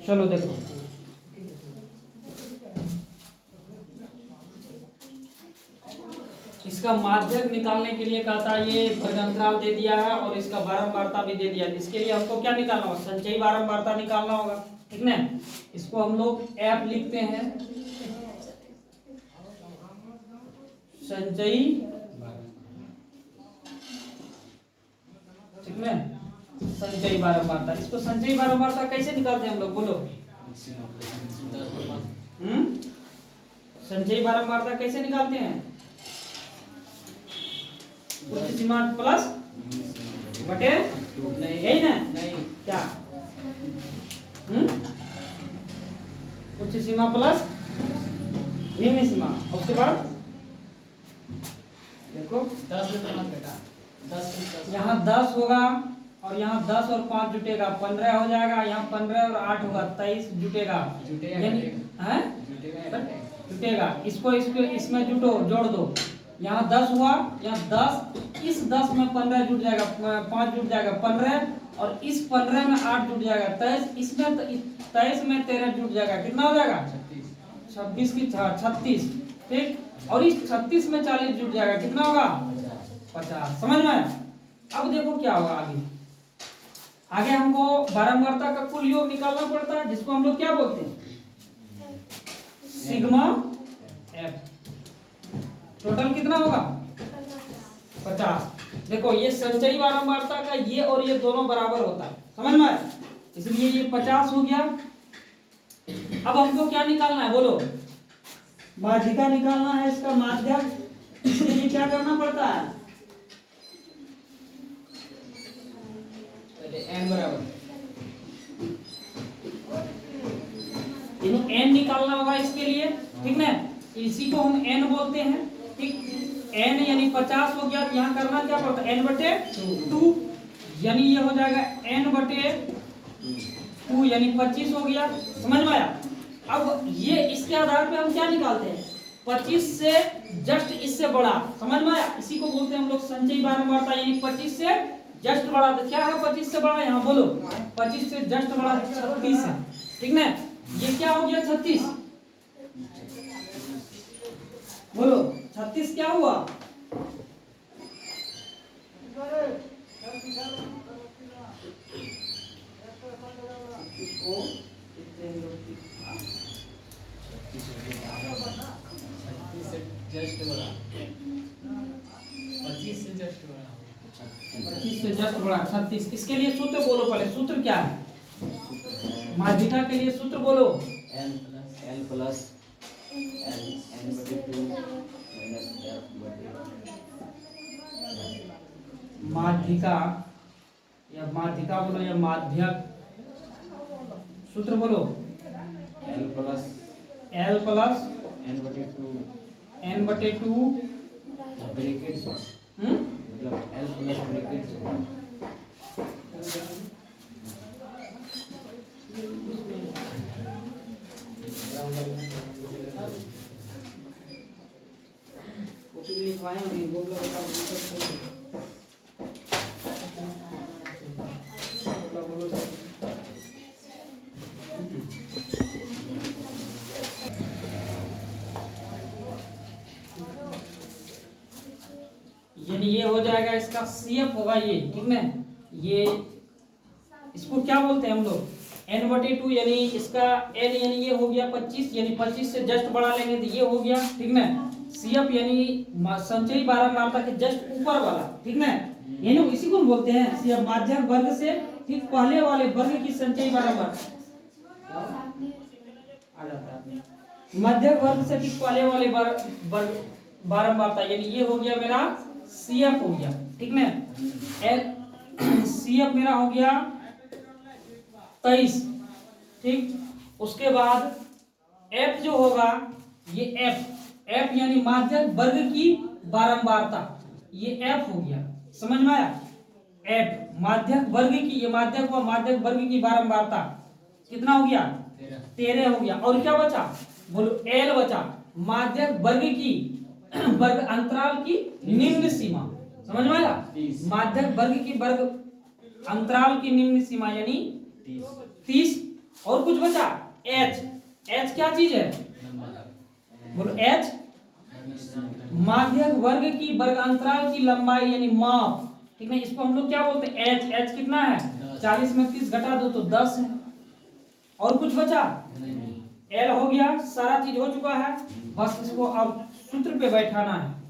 चलो देखो, इसका माध्यक निकालने के लिए कहता है ये वर्गांतराल दे दिया है और इसका बारंबारता भी दे दिया है। इसके लिए हमको क्या निकालना होगा? संचयी बारंबारता निकालना होगा, ठीक ना। इसको हम लोग एफ लिखते हैं, संचयी, ठीक ना, संचयी बारंबारता। इसको संचयी बारंबारता कैसे निकालते हैं हम लोग, बोलो। संचयी बारंबारता कैसे निकालते हैं? उच्च सीमा प्लस बटे, यही ना? नहीं, क्या? उच्च सीमा प्लस निम्न सीमा, उसके बाद देखो 10 बेटा, 10 यहाँ 10 होगा और यहाँ 10 और 5 जुटेगा 15 हो जाएगा, यहाँ 15 और 8 होगा 23 जुटेगा, जुटेगा। इसको इसमें जुटो, जोड़ दो। यहाँ 10 हुआ, यहाँ 10, इस 10 में 15 जुट जाएगा, 5 जुट जाएगा 15, और इस 15 में 8 जुट जाएगा 23, इसमें 23 में 13 जुट जाएगा, कितना हो जाएगा? 26 की 36, ठीक। और इस 36 में 40 जुट जाएगा, कितना होगा? 50। समझ में? अब देखो क्या होगा आगे। आगे हमको बारंबारता का कुल योग निकालना पड़ता है, जिसको हम लोग क्या बोलते हैं? Sigma F. टोटल कितना होगा? 50। देखो ये संचयी बारंबारता का ये और ये दोनों बराबर होता है, समझ में आया? इसलिए ये 50 हो गया। अब हमको क्या निकालना है, बोलो। माध्यिका निकालना है, इसका माध्यक। इसके लिए क्या करना पड़ता है? n बराबर, n निकालना होगा इसके लिए, ठीक ना। इसी को हम n बोलते हैं, ठीक। n यानी 50 हो गया, यहाँ करना क्या पड़ता है? n बटे 2, यानी ये हो जाएगा n बटे 2 यानी 25 हो गया। समझ में आया? अब ये इसके आधार पे हम क्या निकालते हैं? 25 से जस्ट इससे बड़ा, समझ में आया? इसी को बोलते हैं हम लोग संचयी बारंबारता, यानी 25 से जस्ट बड़ा। तो क्या है 25 से बड़ा? यहाँ बोलो, 25 से जस्ट बड़ा 36 है, ठीक ना। ये क्या हो गया? 36। बोलो 36 क्या हुआ? जस्ट बड़ा 25 से जस्ट बड़ा, 25 से जस्ट बड़ा 36। इसके लिए सूत्र बोलो पहले। सूत्र क्या है माध्यिका के लिए? सूत्र बोलो। n प्लस n बटे 2 माइनस f बटे माध्यिका, या माध्यिका बोलो या माध्यक। सूत्र बोलो। l प्लस n बटे 2 ब्रैकेट, मतलब l प्लस ब्रैकेट यानी ये हो जाएगा, इसका CF होगा ये, ठीक ना। ये इसको क्या बोलते हैं हम लोग? n बटे 2, यानी इसका n यानी ये हो गया 25, यानी 25 से जस्ट बढ़ा लेंगे तो ये हो गया, ठीक ना। CF यानी संचयी बारंबारता के जस्ट ऊपर वाला, ठीक ना। यानी इसी को बोलते हैं CF, माध्यक वर्ग से ठीक पहले वाले वर्ग की संचयी बारंबारता आ जाता है। मध्यक वर्ग से ठीक पहले वाले वर्ग बारंबारता, यानी ये हो गया मेरा CF हो गया, ठीक ना। CF मेरा हो गया 23, ठीक। उसके बाद F जो होगा, ये F यानी माध्यक वर्ग की बारंबारता, ये F हो गया। समझ में आया? F माध्यक वर्ग की, ये माध्यक व माध्यक वर्ग की बारंबारता कितना हो गया? 13 हो गया। और क्या बचा? बोलो L बचा, माध्यक वर्ग की वर्ग अंतराल की निम्न सीमा। समझ में आया? माध्यक वर्ग की वर्ग अंतराल की निम्न सीमा यानी 30 और कुछ बचा एच। एच क्या चीज है बोलो, एच माध्यक वर्ग की वर्गांतराल की लंबाई यानी माप, ठीक है। इसको हम लोग क्या बोलते हैं एच। एच कितना है 40 में 30 घटा दो तो 10 है। और कुछ बचा एल हो गया, सारा चीज हो चुका है, बस इसको अब सूत्र पे बैठाना है।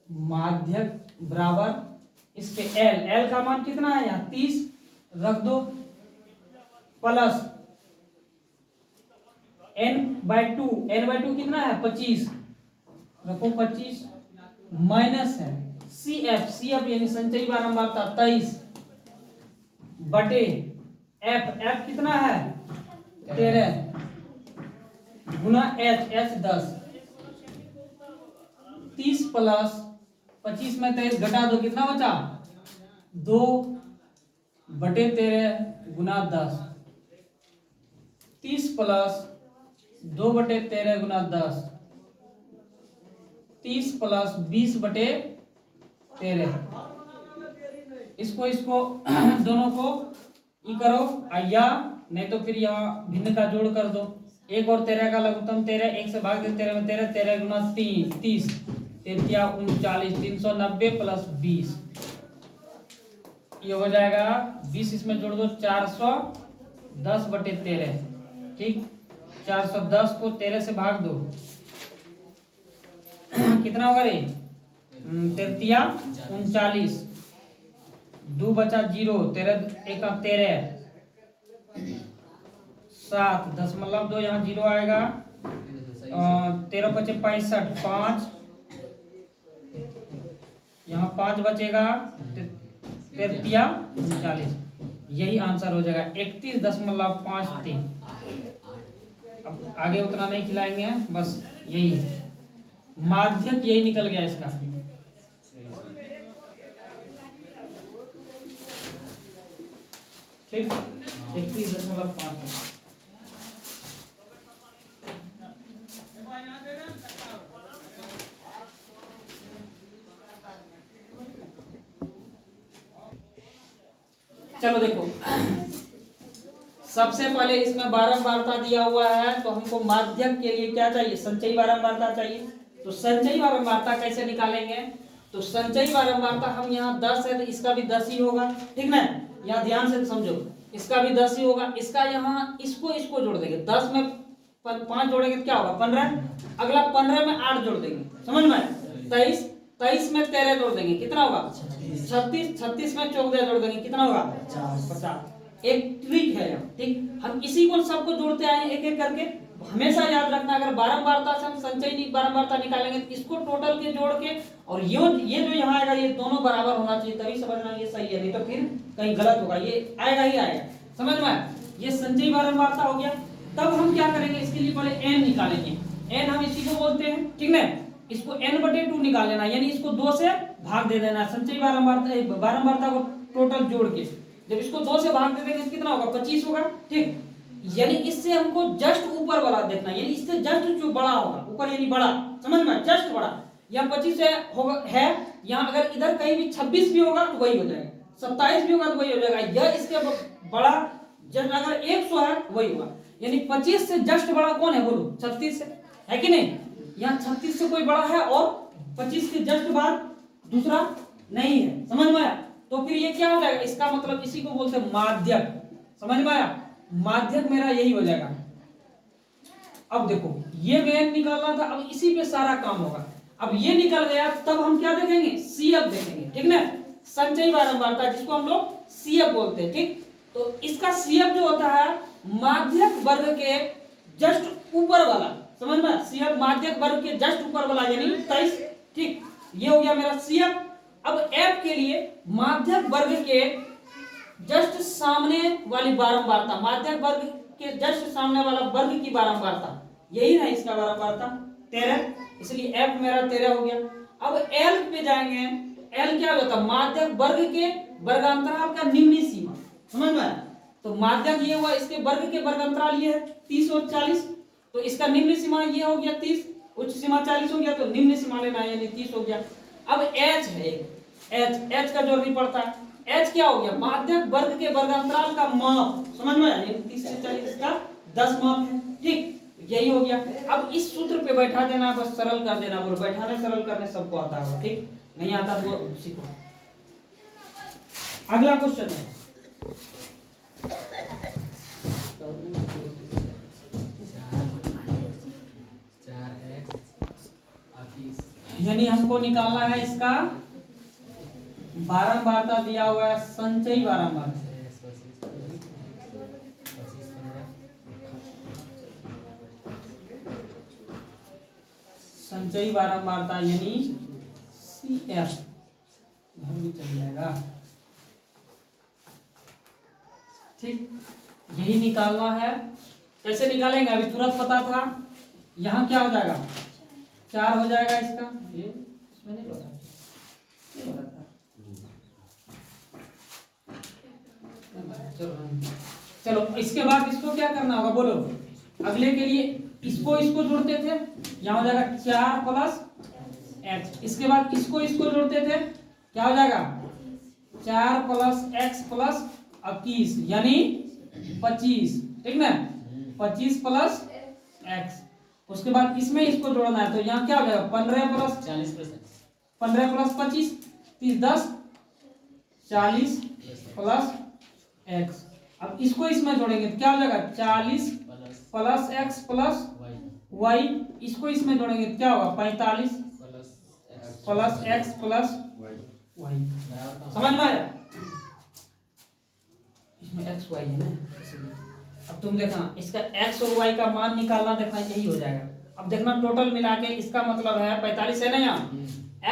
माध्यक बराबर इसके एल, एल का मान कितना है यहाँ 30 रख दो, प्लस n/2, n/2 कितना है 25 रखो 25, माइनस है CF, CF यानी संचयी बारंबारता 23 बटे F, F कितना है 13 गुना H, H 10, 30 प्लस 25 में 23 घटा दो कितना बचा 2 बटे 13 गुना 10, 30 प्लस 2 बटे 13 गुना 10, 30 प्लस 20 बटे 13। इसको दोनों को ई करो, या नहीं तो फिर यहाँ भिन्न का जोड़ कर दो। एक और 13 का लघुत्तम 13, एक से भाग दे 13 में 13, 13 गुना 30, 39, 390 प्लस 20 ये हो जाएगा 20, इसमें जोड़ दो 410 बटे 13, ठीक। 410 को 13 से भाग दो कितना होगा रे 39, 2 बचा 0, 13 एक 13, 7 दशमलव 2 यहाँ 0 आएगा, 13 बचे 65, 5 यहाँ 5 बचेगा 39, यही आंसर हो जाएगा 31.53। अब आगे उतना नहीं खिलाएंगे, बस यही है माध्यक, यही निकल गया इसका। ठीक 31.5। चलो देखो, सबसे पहले इसमें बारंबारता दिया हुआ है, तो हमको माध्यक के लिए क्या चाहिए संचयी बारंबारता चाहिए। तो संचयी बारंबारता कैसे निकालेंगे, तो संचयी बारंबारता हम यहाँ 10 है तो इसका भी 10 ही होगा, ठीक ना। यहाँ ध्यान से समझो, इसका भी 10 ही होगा, इसका यहाँ इसको जोड़ देंगे, 10 में 5 जोड़ेंगे तो क्या होगा 15, अगला 15 में 8 जोड़ देंगे, समझ में 23, 23 में 13 जोड़ देंगे कितना होगा 36, 36 में 14 जोड़ देंगे कितना होगा 50। एक ट्रिक है यहाँ, ठीक। हम इसी को सबको जोड़ते आए एक एक करके, हमेशा याद रखना अगर बारंबारता से हम संचयी बारंबारता निकालेंगे तो इसको टोटल के जोड़ के, और ये जो यहाँ आएगा ये दोनों बराबर होना चाहिए, तभी समझना ये सही है, नहीं तो फिर कहीं गलत होगा, ये आएगा ही आएगा, समझ में। ये संचयी बारंबारता हो गया। तब हम क्या करेंगे, इसके लिए पहले n निकालेंगे, n हम इसी को बोलते हैं, ठीक ना। इसको n/2 निकाल लेना, यानी इसको 2 से भाग दे देना, संचयी बारंबारता को टोटल जोड़ के जब इसको 2 से भाग दे देंगे कितना होगा 25 होगा, ठीक। यानी इससे हमको जस्ट ऊपर वाला देखना, यानी इससे जस्ट जो बड़ा होगा ऊपर यानी बड़ा, समझ में जस्ट बड़ा, यहाँ 25 होगा है, यहाँ अगर इधर कहीं भी 26 भी होगा तो वही हो जाएगा, 27 भी होगा तो वही हो जाएगा, यह इसके बड़ा जस्ट अगर 100 है वही होगा, यानी 25 से जस्ट बड़ा कौन है बोलो 36 है कि नहीं। यहाँ 36 से कोई बड़ा है और 25 के जस्ट बाद दूसरा नहीं है, समझ में आया। तो फिर ये क्या हो जाएगा, इसका मतलब इसी को बोलते हैं माध्यक, समझ में आया। माध्यक मेरा यही हो जाएगा। अब देखो ये मेन निकालना था, अब इसी पे सारा काम होगा। अब ये निकल गया तब हम क्या देखेंगे CF देखेंगे, ठीक ना, संचयी बारंबारता जिसको हम लोग CF बोलते हैं, ठीक। तो इसका CF जो होता है माध्यक वर्ग के जस्ट ऊपर वाला, समझ में, CF माध्यक वर्ग के जस्ट ऊपर वाला यानी 23, ठीक। ये हो गया मेरा CF। अब F के लिए माध्यक वर्ग के जस्ट सामने वाली बारंबारता, माध्यक वर्ग के जस्ट सामने वाला वर्ग की बारंबारता, यही ना इसका बारंबारता 13, इसलिए F मेरा 13 हो गया। अब L पे जाएंगे, L क्या होता है माध्यक वर्ग के वर्गांतराल का निम्न सीमा, समझ में। तो माध्यक ये हुआ, इसके वर्ग के वर्गांतराल ये है 30 और 40, तो इसका निम्न सीमा ये हो गया 30, उच्च सीमा 40 हो गया, तो निम्न सीमा लेना है यानी 30 हो गया। अब h है, h का जोड़ नहीं पड़ता। h क्या हो गया? माध्यक वर्ग के वर्गांतराल का माप। समझ में आया? 30 से 40 का 10 माप है। ठीक, यही हो गया। अब इस सूत्र पे बैठा देना, बस सरल कर देना। बोलो बैठाने सरल करने सबको आता होगा। ठीक, नहीं आता तो सीखो। अगला क्वेश्चन है यानी हमको निकालना है इसका बारंबारता दिया हुआ है, संचयी बारंबारता। संचयी बारंबारता यानी CF भी चल जाएगा। ठीक, यही निकालना है। कैसे निकालेंगे? अभी तुरंत पता था। यहाँ क्या हो जाएगा? 4 हो जाएगा इसका। ये इसमें नहीं पता, ये पता था। चलो इसके बाद इसको क्या करना होगा बोलो? अगले के लिए इसको जोड़ते थे, यहाँ हो जाएगा 4 प्लस x। इसके बाद इसको जोड़ते थे, क्या हो जाएगा? 4 प्लस x प्लस 21 यानी 25। ठीक ना? 25 प्लस x। उसके बाद इसमें इसको जोड़ना है, तो यहाँ क्या हो जाएगा? 15 प्लस 25 30 10 40 प्लस x। अब इसको इसमें जोड़ेंगे तो क्या हो जाएगा? 40 प्लस x प्लस y। इसको इसमें जोड़ेंगे तो क्या होगा? 45 प्लस x प्लस y। समझ में आया? इसमें x y है ना। अब तुम देखना इसका x और y का मान निकालना, देखना यही हो जाएगा। अब देखना टोटल मिला के इसका मतलब है 45 है ना। यहाँ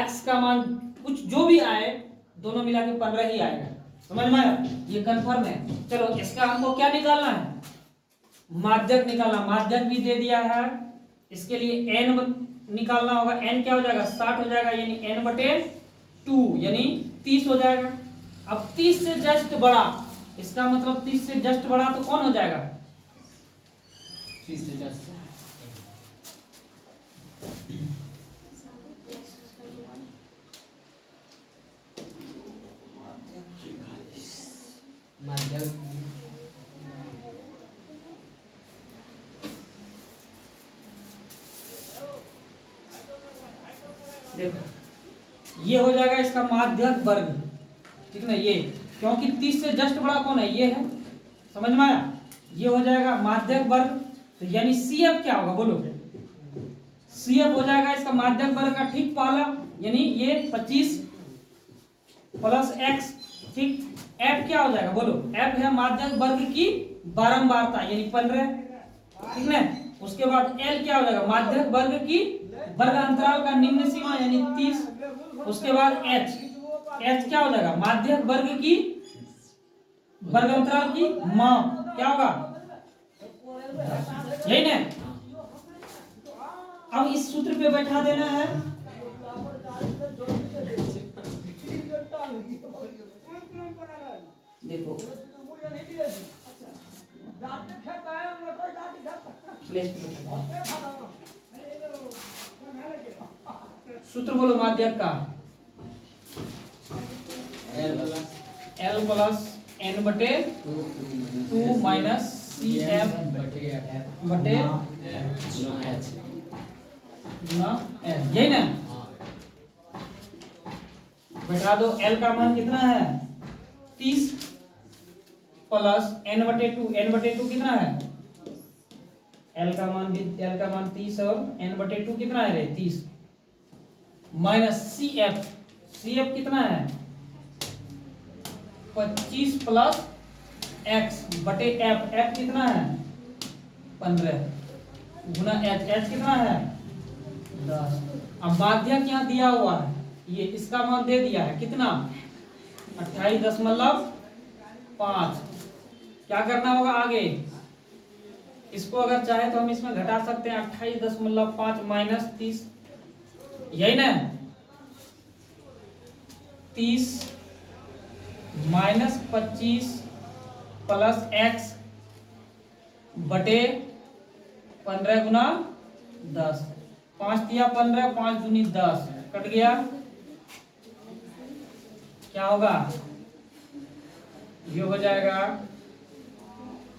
x का मान कुछ जो भी आए, दोनों मिला के 15 ही आएगा। समझ में आया? ये कंफर्म है। चलो इसका हमको क्या निकालना है? माध्यक निकालना। माध्यक भी दे दिया है। इसके लिए n निकालना होगा। n क्या हो जाएगा? 60 हो जाएगा, यानी n/2 यानी 30 हो जाएगा। अब 30 से जस्ट बड़ा, इसका मतलब 30 से जस्ट बड़ा तो कौन हो जाएगा? 30 से जस्ट देखो ये हो जाएगा इसका माध्यक वर्ग। ठीक ना? ये क्योंकि 30 से जस्ट बड़ा कौन है? ये है। समझ में आया? ये हो जाएगा माध्यक वर्ग। तो यानी CF क्या होगा बोलो? CF हो जाएगा इसका माध्यक वर्ग का ठीक पहला, यानी ये 25 प्लस x। ठीक, F क्या हो जाएगा बोलो? F है माध्यक वर्ग की बारंबारता यानी 15। ठीक ना? उसके बाद L क्या हो जाएगा? माध्यक वर्ग की वर्गांतराल का निम्न सीमा यानी 30। उसके बाद H क्या हो जाएगा? माध्यक वर्ग की वर्गांतराल की माप। क्या होगा? यही ना? अब इस सूत्र पे बैठा देना है। देखो सूत्र बोलो माध्यक का। L plus n/2 minus CF बटे गुना L। यही ना? बैठा दो। L का मान कितना है? 30 प्लस n/2। n/2 कितना है? L का मान 30 और n/2 कितना है रे? 30 माइनस CF कितना है? 25 प्लस x बटे f कितना है? 15 गुना h कितना है? 10। अब माध्यक यहाँ दिया हुआ है, ये इसका मान दे दिया है कितना? 28.5। क्या करना होगा आगे? इसको अगर चाहे तो हम इसमें घटा सकते हैं। 28.5 माइनस 30, यही ना? 30 माइनस 25 प्लस x बटे 15 गुना 10। 5 दिया 15, 5 दूनी 10 कट गया। क्या होगा, ये हो जाएगा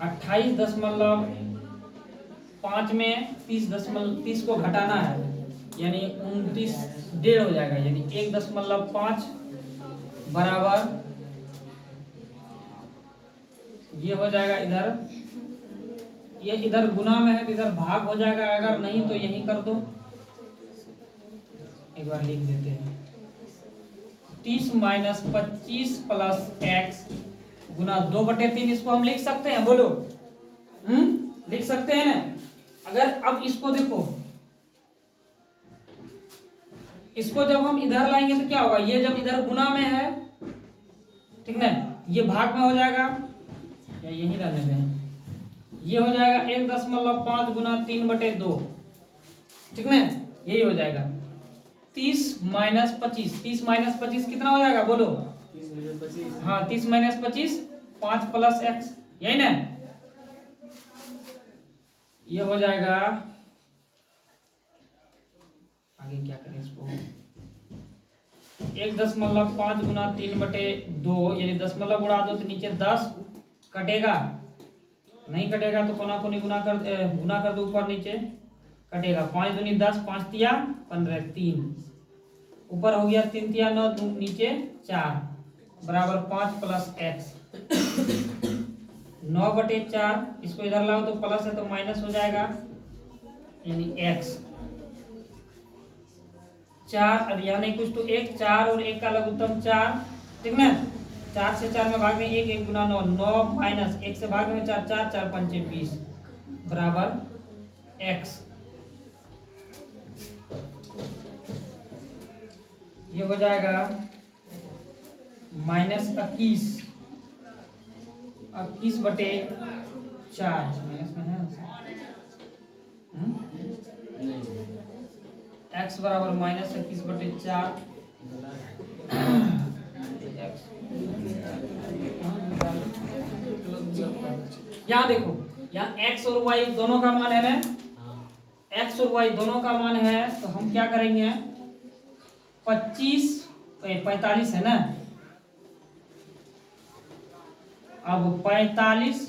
28.5 में 30 को घटाना है, यानी 29.5 हो जाएगा, यानी 1.5 बराबर ये हो जाएगा। इधर ये इधर गुना में है तो इधर भाग हो जाएगा, अगर नहीं तो यही कर दो। एक बार लिख देते हैं 30 माइनस 25 प्लस एक्स गुना 2/3। इसको हम लिख सकते हैं, बोलो लिख सकते हैं ना। अगर अब इसको देखो, इसको जब हम इधर लाएंगे तो क्या होगा, ये जब इधर गुना में है, ठीक ना, ये भाग में हो जाएगा, या यही रहने दें, ये हो जाएगा 1.5 गुना 3/2, ठीक ना, यही हो जाएगा 30 माइनस 25। 30 माइनस 25 कितना हो जाएगा, बोलो। 30 हाँ, 30 माइनस 25 5 प्लस एक्स, यही ना, ये हो जाएगा। आगे क्या करें इसको, 1.5 गुना 3/2, यानी दशमलव उड़ा दो तो नीचे 10 कटेगा, नहीं कटेगा तो कोना कोनी गुना कर दो, ऊपर नीचे कटेगा। 5 दूनी 10, 5 तिया 15, 3 ऊपर हो गया, 3 तिया 9, नीचे 4 बराबर 5 प्लस एक्स 9/4। इसको इधर लाओ तो प्लस है तो माइनस हो जाएगा, यानी एक्स 4। अब यहाँ नहीं कुछ तो 1, 4 और 1 का लघुत्तम 4, ठीक ना। 4 से 4 में भाग में 1, 1 गुना 9, 9 माइनस 1 से भाग में 4, 4 4 5 20 बराबर एक्स। ये हो जाएगा माइनस 21/4 माइनस में है, एक्स बराबर माइनस 21/4। यहाँ देखो, यहाँ x और y दोनों का मान है ना, x और y दोनों का मान है, तो हम क्या करेंगे, 45 है ना, अब 45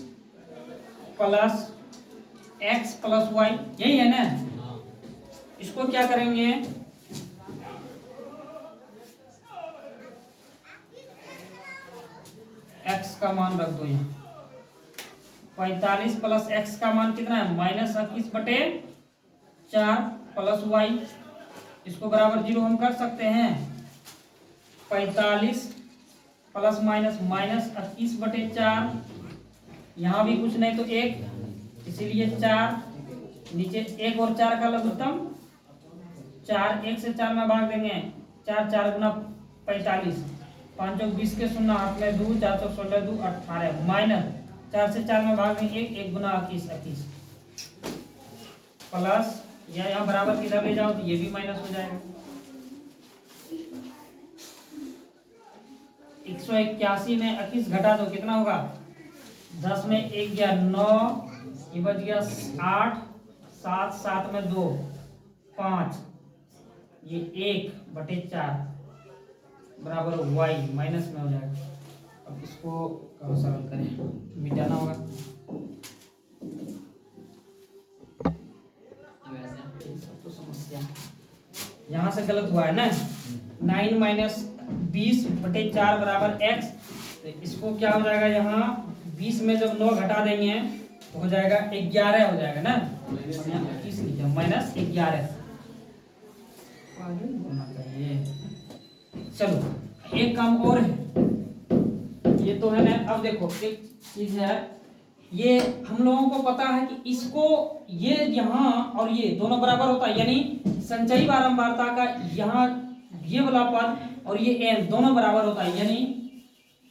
प्लस x प्लस y, यही है ना। इसको क्या करेंगे, x का मान रख दो यहाँ, 45 प्लस x का मान कितना है, माइनस 21/4 प्लस y, इसको बराबर 0 हम कर सकते हैं। 45 प्लस माइनस माइनस 21/4, यहाँ भी कुछ नहीं तो 1, इसीलिए 4, नीचे 1 और 4 का लघुत्तम 4, 1 से 4 में भाग देंगे, 4 4 गुना 45, 5 और 20 के 0 हाथ में 2, 4 और 16 2 18 माइनस 4 से 4 में भाग में 1, 1 गुना 21 प्लस, या यहाँ बराबर किधर ले जाओ तो ये भी माइनस हो जाएगा। 181 में 21 घटा दो कितना होगा, 10 में 1 गया 9, ये बच गया 8, 7 7 में 2 5, ये 1/4 बराबर y माइनस में हो जाएगा। अब इसको करो सरल करें, मिटाना होगा। तो समस्या यहाँ से गलत हुआ है ना, 9 माइनस 20/4 बराबर x, तो इसको क्या हो जाएगा, यहाँ 20 में जब 9 घटा देंगे तो हो जाएगा 11 हो जाएगा ना, माइनस 11 होना चाहिए। चलो एक काम और है, ये तो है ना। अब देखो एक चीज है, ये हम लोगों को पता है कि इसको ये यहाँ और ये दोनों बराबर होता है, यानी संचयी बारंबारता का यहाँ ये वाला पद और ये n दोनों बराबर होता है, यानी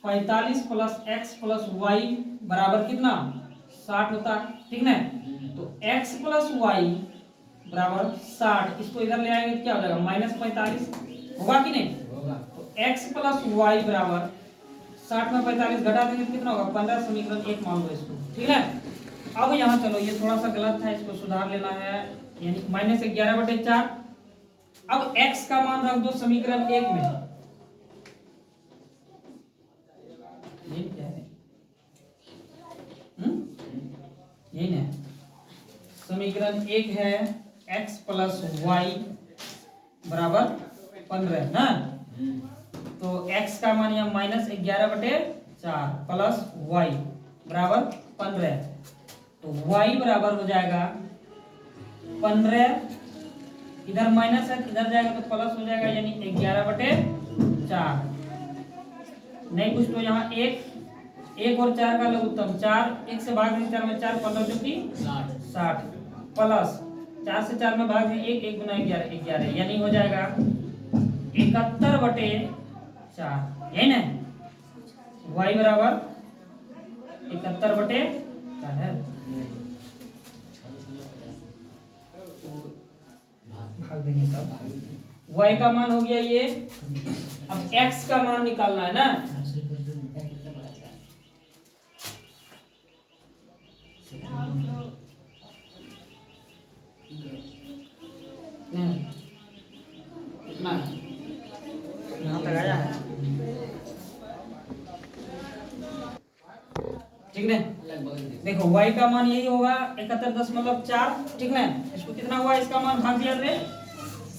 45 प्लस x प्लस y बराबर कितना 60 होता है, ठीक ना। तो x प्लस y बराबर 60, इसको इधर ले आएंगे तो क्या हो जाएगा, माइनस 45 होगा कि नहीं होगा। तो x प्लस y बराबर 60 में 45 घटा देंगे तो कितना होगा, 15। समीकरण 1 मान लो इसको, ठीक है। अब यहाँ चलो, ये थोड़ा सा गलत है, इसको सुधार लेना है, यानी माइनस 11/4। अब x का मान रख दो समीकरण 1 में, समीकरण एक है x प्लस वाई बराबर 15 ना। तो x का मान यहाँ -11/4 प्लस y बराबर 15। तो y बराबर हो जाएगा 15, इधर माइनस है इधर जाएगा तो प्लस हो जाएगा, यानी 11/4। नहीं कुछ तो यहाँ एक और 4 का लघुत्तम 4, 1 से भाग देंगे 4 में 4, 15 चौकी 60 प्लस 4 से 4 में भाग देंगे 1, 1 गुना 11, यानी हो जाएगा 71/4, यही ना। y बराबर 71/4 है। भाग देंगे तब y का मान हो गया ये। अब x का मान निकालना है ना। कितना यहाँ तक आया है, ठीक है। देखो y का मान यही होगा 71.4, ठीक है। इसको कितना हुआ, इसका मान भाग दिया रे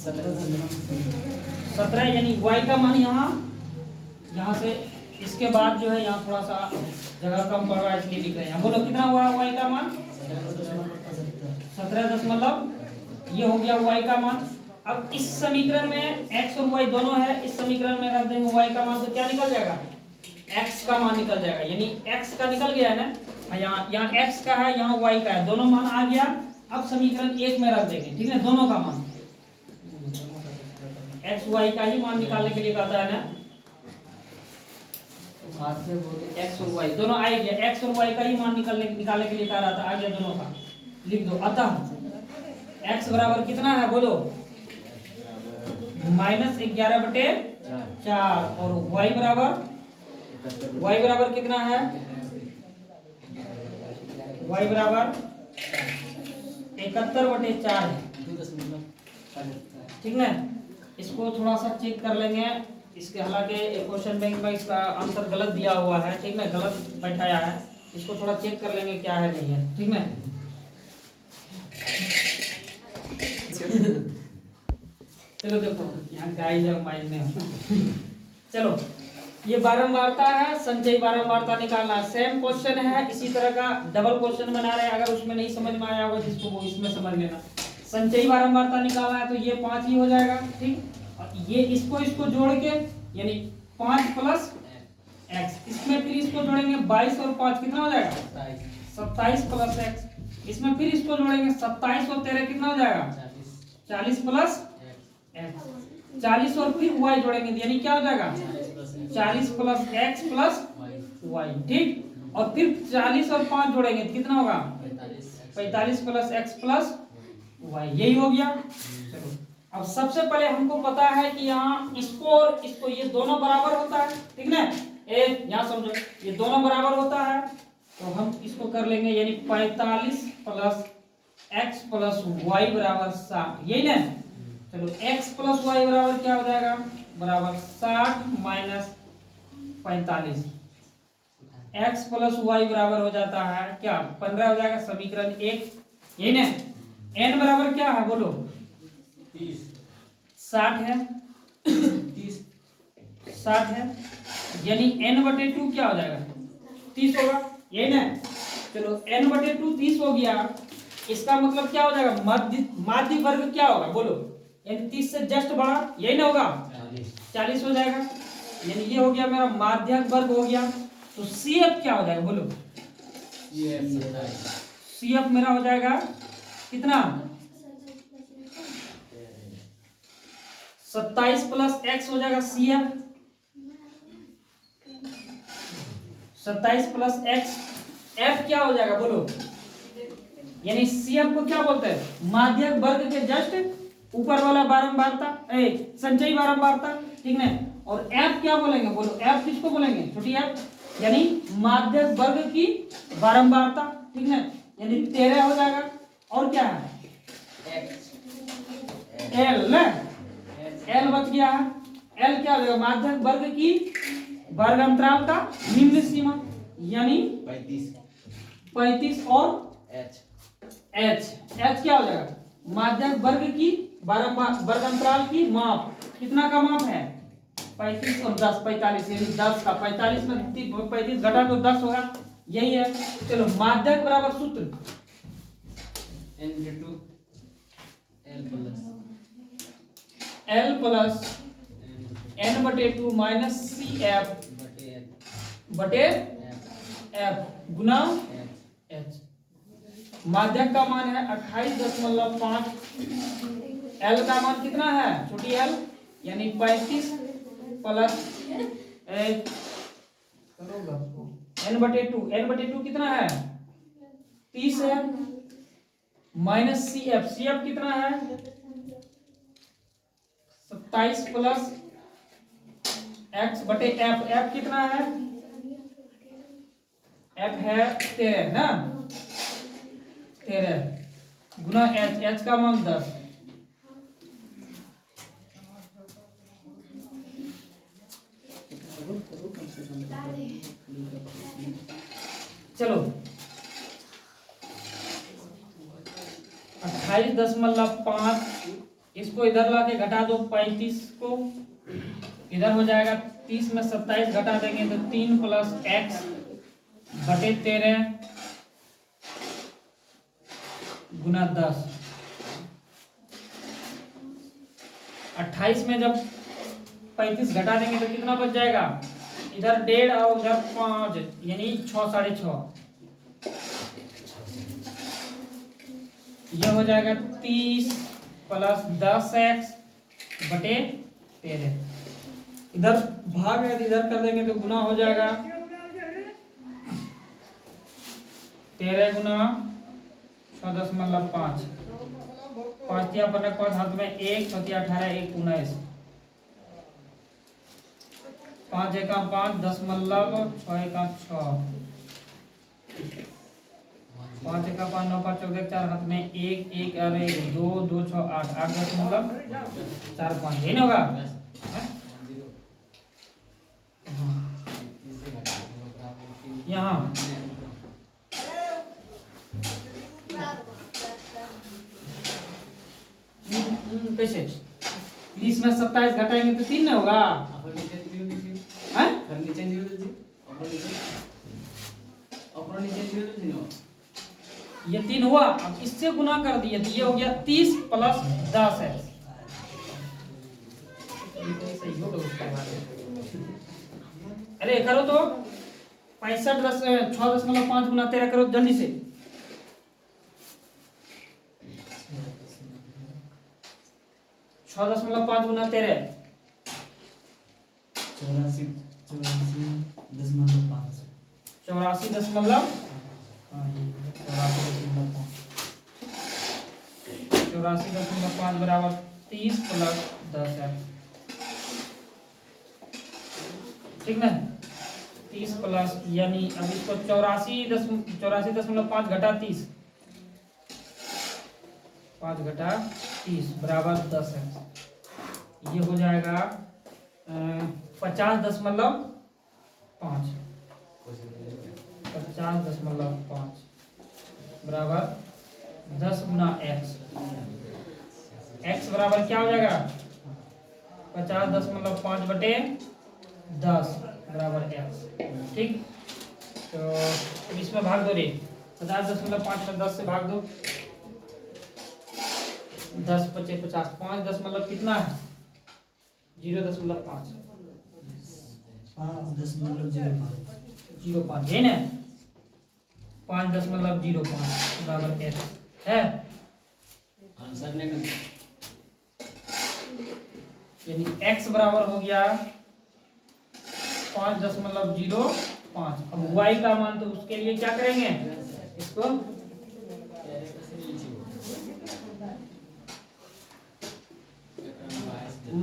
17, यानी y का मान यहाँ से इसके बाद जो है यहाँ थोड़ा सा जगह कम पड़ रहा है इसलिए लिख रहे हैं। बोलो कितना हुआ y का मान 17 ये हो गया y का मान। अब इस समीकरण में x और y दोनों है, इस समीकरण में रख देंगे y का मान, तो क्या निकल जाएगा, x का मान निकल जाएगा, यानी x का निकल गया है ना। यहाँ x का है, यहाँ y का है, दोनों मान आ गया। अब समीकरण एक में रख देंगे, ठीक है, दोनों का मान x y का ही मान निकालने के लिए कहता है ना। x और y दोनों आ गया, x और y का ही मान निकालने के लिए कह रहा था, आ गया दोनों का, लिख दो। अतः x बराबर कितना है बोलो, -11/4, और y बराबर कितना है, y बराबर 71/4 है, ठीक ना। इसको थोड़ा सा चेक कर लेंगे, इसके हालांकि क्वेश्चन बैंक में इसका आंसर गलत दिया हुआ है, ठीक ना, गलत बैठाया है, इसको थोड़ा चेक कर लेंगे क्या है नहीं है, ठीक ना। चलो देखो यहाँ गाइस और माइंड में चलो ये बारंबारता है, संचयी बारंबारता निकालना। सेम क्वेश्चन है, इसी तरह का डबल क्वेश्चन बना रहे हैं, अगर उसमें नहीं समझ में आया होगा जिसको वो इसमें समझ लेना। संचयी बारंबारता निकालना है तो ये 5 ही हो जाएगा, ठीक। और ये इसको जोड़ के यानी 5 + x, इसमें फिर इसको जोड़ेंगे 22 और 5 कितना हो जाएगा 27 + x, इसमें फिर इसको जोड़ेंगे 27 और 13 कितना हो जाएगा 40 + x, 40 और फिर y जोड़ेंगे यानी क्या हो जाएगा 40 + x + y, ठीक। और फिर 40 और 5 जोड़ेंगे तो कितना होगा 45 + x + y, यही हो गया। चलो अब सबसे पहले हमको पता है कि यहाँ इसको और इसको ये दोनों बराबर होता है, ठीक ना। यहाँ समझो ये दोनों बराबर होता है, तो हम इसको कर लेंगे, यानी 45 + x + y बराबर 60, यही ना। चलो x + y बराबर क्या हो जाएगा, बराबर 60 - 45, x + y बराबर हो जाता है क्या 15 हो जाएगा, समीकरण 1, यही ना। n बराबर क्या है बोलो 60 है 60 है, यानी n/2 क्या हो जाएगा 30 होगा, यही ना। चलो n/2 30 हो गया, इसका मतलब क्या हो जाएगा माध्य वर्ग क्या होगा बोलो, यानी 30 से जस्ट बड़ा, यही ना होगा 40 हो जाएगा, यानी ये हो गया मेरा माध्यक वर्ग हो गया। तो CF क्या हो जाएगा बोलो, CF मेरा हो जाएगा कितना 27 + x हो जाएगा CF, 27 + x, F क्या हो जाएगा बोलो, यानी CF को क्या बोलते हैं माध्यक वर्ग के जस्ट ऊपर वाला बारंबारता, संचयी बारंबारता, ठीक है। और F क्या बोलेंगे बोलो, F किसको बोलेंगे छोटी f, यानी माध्यक वर्ग की बारंबारता, ठीक है, यानी 13 हो जाएगा। और क्या है L बच गया है, L क्या हो जाएगा माध्यक वर्ग की वर्ग अंतराल का निम्न सीमा, यानी 35 और एच क्या हो जाएगा? माध्यक वर्ग की बारंबार वर्ग अंतराल की माप। कितना का माप है? 35 और 10, 45 यानी 10 का 45 में 35 घटा तो 10 होगा, यही है। चलो माध्यक बराबर सूत्र L plus n/2 minus C F बटे एफ गुना एच। माध्यक का मान है 28.5। एल का मान कितना है? छोटी एल यानी 35 प्लस n/2 कितना है? 30 है माइनस सी एफ कितना है? 27 प्लस एक्स बटे एफ कितना है? एफ है 13 ना, 13 गुना एच का मान 10। चलो 28.5 इसको इधर लाके घटा दो, 35 को इधर हो जाएगा, 30 में 27 घटा देंगे तो 3 प्लस एक्स बटे 13 गुना 10। 28 में जब 35 घटा देंगे तो कितना बच जाएगा? इधर 1.5 और उधर 5 यानी 6 6.5। यह हो जाएगा 30 प्लस 10x बटे 13। इधर भाग है इधर कर देंगे तो गुना हो जाएगा 13 गुना 6.5 5 पर 5 हाथ में 1 7 18 1 19 5 1 5 10 6 1 6 5 1 5 9 5 14 4 हाथ में 1 1 अरे 2 2 6 8 8 4 5 ये नहीं होगा? यहाँ कैसे 20 में 27 घटाएंगे तो 3 नहीं होगा? ये 3 हुआ। अब इससे गुना कर दिए तो ये हो गया 30 प्लस 10 है। अरे करो तो 6.5 गुना 13 करो जल्दी से। 6.5 गुना 13 84.5 बराबर 30 प्लस 10 है, ठीक ना? 30 प्लस यानी अब इसको 84.5 घटा 30 5 घटा 30 बराबर 10 है। ये हो जाएगा 50.5 बराबर 10 गुना एक्स। एक्स बराबर क्या हो जाएगा? 50.5 बटे 10 बराबर एक्स, ठीक। तो इसमें भाग दो रे, 50.5 में 10 से भाग दो, 10 25 50 5 10 मतलब कितना है? 0.5 0.5 है ना? 5.05 बराबर एक्स है आंसर नहीं। यानी x बराबर हो गया 5.05। अब y का मान तो उसके लिए क्या करेंगे? इसको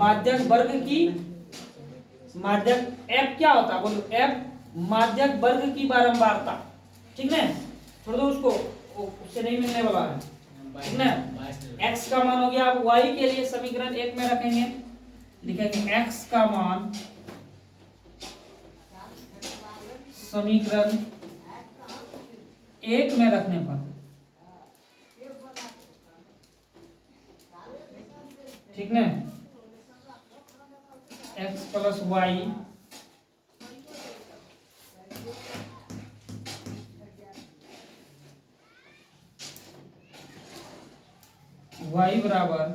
माध्यक वर्ग की माध्यक f क्या होता है बोलो? f माध्यक वर्ग की बारंबारता, ठीक है? छोड़ दो उसको, उससे नहीं मिलने वाला है, ठीक ना? x का मान हो गया। अब y के लिए समीकरण 1 में रखेंगे, लिखेंगे x का मान समीकरण 1 में रखने पर ठीक ना, x प्लस वाई y बराबर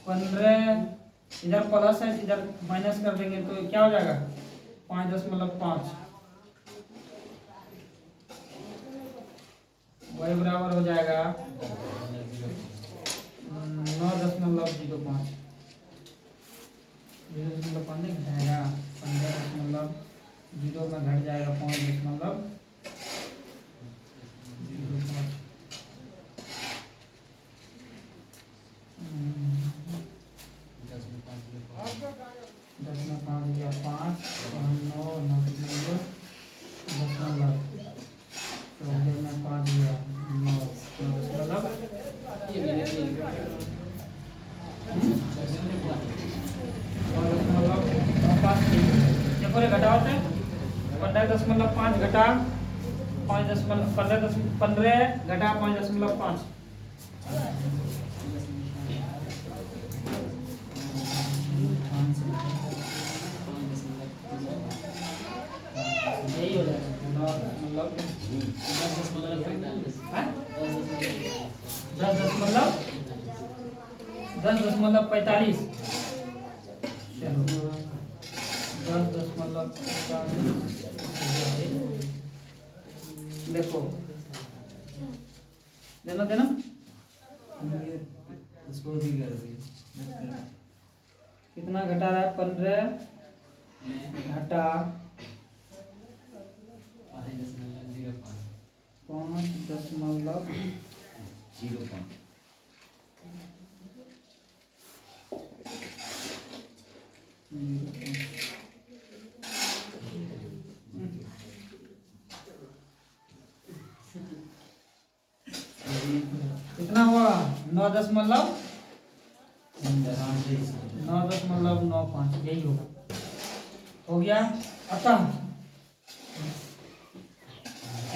15, इधर प्लस है इधर माइनस कर देंगे तो क्या हो जाएगा 5.5, y बराबर हो जाएगा 9.05, 0.5 नहीं घटाएगा 15.0 में घट जाएगा 5.05। 10 में 5 गया 5, 9 9 10 में 5 गया 9 घटाओ से 15.5 घटा 15 घटा 5.5, यही हो जाएगा मतलब 10.45। चलो 10.45 देखो देना देना इसको भी कर दिए कितना घटा रहा है 15 घटा 5.05। कितना हुआ 9.95, यही होगा, हो गया। अतः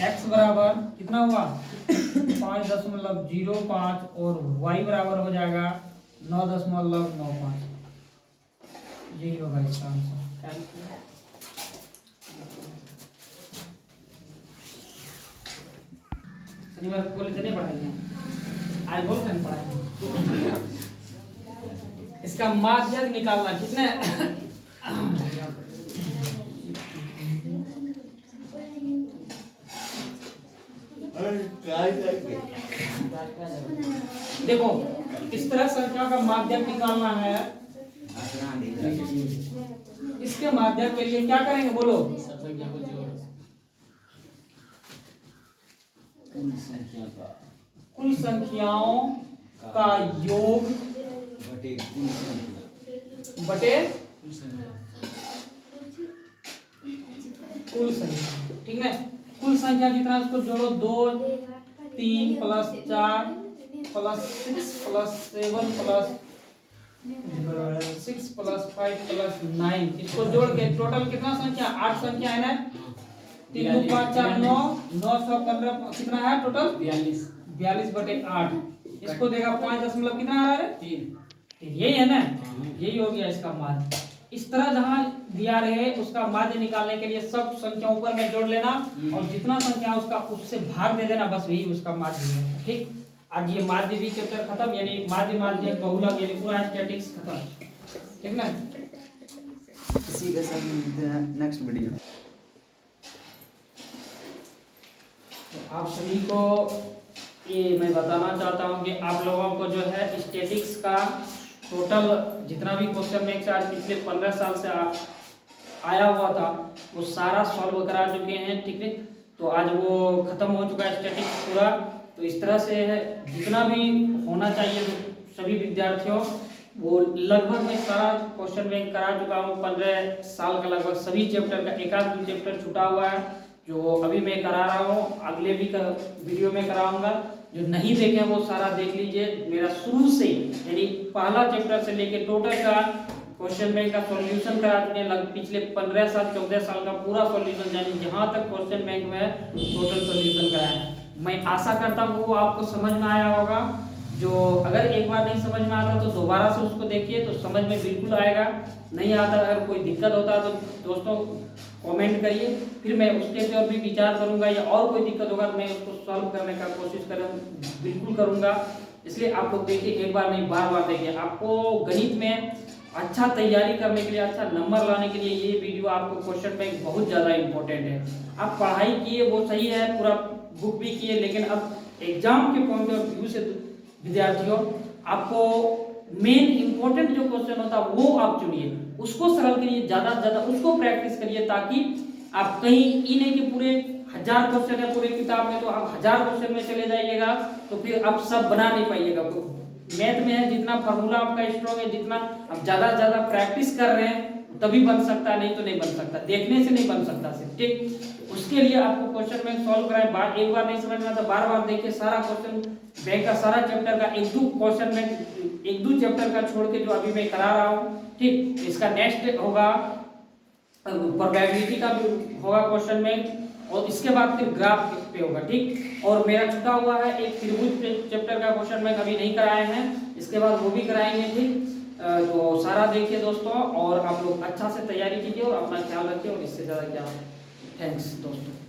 x बराबर कितना हुआ 5.05 और y बराबर हो जाएगा 9.95, यही होगा इसका आंसर। शनिवार को बोले नहीं पढ़ाएंगे, आज बोल रहे पढ़ाएंगे। इसका माध्य निकालना कितने देखो इस तरह संख्या का माध्यम निकालना है। इसके माध्यम के लिए क्या करेंगे बोलो, कुल संख्याओं का योग बटे कुल संख्या, ठीक है। कुल संख्या जितना उसको जोड़ो 2 3 plus 4 plus 6 plus 7 plus 6 plus 5 plus 9, इसको जोड़ के टोटल कितना संख्या 8 संख्या है ना। 3 2 5 4 9 915 कितना है टोटल 42 बटे 8, इसको देगा 5 दशमलव कितना आ रहा है 3, यही है ना, यही हो गया इसका माध्य। इस तरह जहां दिया रहे उसका माध्य निकालने के लिए सब संख्या ऊपर में जोड़ लेना और जितना संख्या उसका उससे भाग दे देना, बस वही उसका माध्य है। ठीक, आज ये माध्य भी चैप्टर खत्म, यानी माध्य बहुलक यानी पूरा स्टैटिक्स खत्म, ठीक ना। इसी के साथ नेक्स्ट वीडियो। तो आप सभी को ये मैं बताना चाहता हूँ कि आप लोगों को जो है स्टैटिक्स का टोटल जितना भी क्वेश्चन बैंक आज पिछले 15 साल से आया हुआ था वो सारा सॉल्व करा चुके हैं, ठीक है। तो आज वो खत्म हो चुका है स्टैटिक्स पूरा। तो इस तरह से जितना भी होना चाहिए तो सभी विद्यार्थियों वो लगभग मैं सारा क्वेश्चन बैंक करा चुका हूँ। 15 साल का लगभग सभी चैप्टर का एक आध चैप्टर छूटा हुआ है जो अभी मैं करा रहा हूँ, अगले भी वीडियो में कराऊंगा। जो नहीं देखे वो सारा देख लीजिए, मेरा शुरू से यानी पहला चैप्टर से लेके टोटल का क्वेश्चन बैंक का सॉल्यूशन करा चुके हैं। पिछले 15 साल 14 साल का पूरा सॉल्यूशन यानी जहां तक क्वेश्चन बैंक में टोटल सॉल्यूशन कराया है। मैं आशा करता हूँ वो आपको समझ में आया होगा। जो अगर एक बार नहीं समझ में आता तो दोबारा से उसको देखिए तो समझ में बिल्कुल आएगा। नहीं आता, अगर कोई दिक्कत होता है तो दोस्तों कमेंट करिए, फिर मैं उसके ऊपर भी विचार करूंगा, या और कोई दिक्कत होगा तो मैं उसको सॉल्व करने का कोशिश बिल्कुल करूंगा। इसलिए आप लोग देखिए, एक बार नहीं बार बार देखिए। आपको गणित में अच्छा तैयारी करने के लिए, अच्छा नंबर लाने के लिए ये वीडियो आपको क्वेश्चन बैंक बहुत ज़्यादा इंपॉर्टेंट है। आप पढ़ाई किए वो सही है, पूरा बुक भी किए, लेकिन अब एग्जाम के पॉइंट ऑफ व्यू से विद्यार्थियों आपको मेन इंपॉर्टेंट जो क्वेश्चन होता है वो आप चुनिए, उसको सरल करिए, ज़्यादा से ज़्यादा उसको प्रैक्टिस करिए, ताकि आप कहीं ये नहीं कि पूरे 1000 क्वेश्चन है पूरे किताब में तो आप 1000 क्वेश्चन में चले जाइएगा तो फिर आप सब बना नहीं पाइएगा। मैथ में है जितना फार्मूला आपका स्ट्रॉन्ग है, जितना आप ज़्यादा से ज़्यादा प्रैक्टिस कर रहे हैं तभी बन सकता है, नहीं तो नहीं बन सकता, देखने से नहीं बन सकता सिर्फ। ठीक, उसके लिए आपको क्वेश्चन बैंक सॉल्व कराएं, एक बार नहीं समझ में आता बार बार देखिए। सारा क्वेश्चन बैंक का सारा चैप्टर का एक दो क्वेश्चन बैंक, एक दो चैप्टर का छोड़ के जो अभी मैं करा रहा हूँ, ठीक, इसका नेक्स्ट होगा प्रोबेबिलिटी का भी होगा क्वेश्चन बैंक, और इसके बाद फिर ग्राफ पे होगा। ठीक, और मेरा छुटा हुआ है एक त्रिभुज चैप्टर का क्वेश्चन बैंक अभी नहीं कराए हैं, इसके बाद वो भी कराएंगे। ठीक, तो सारा देखिए दोस्तों, और आप लोग अच्छा से तैयारी कीजिए और अपना ख्याल रखिए, और इससे ज़्यादा क्या। थैंक्स दोस्तों।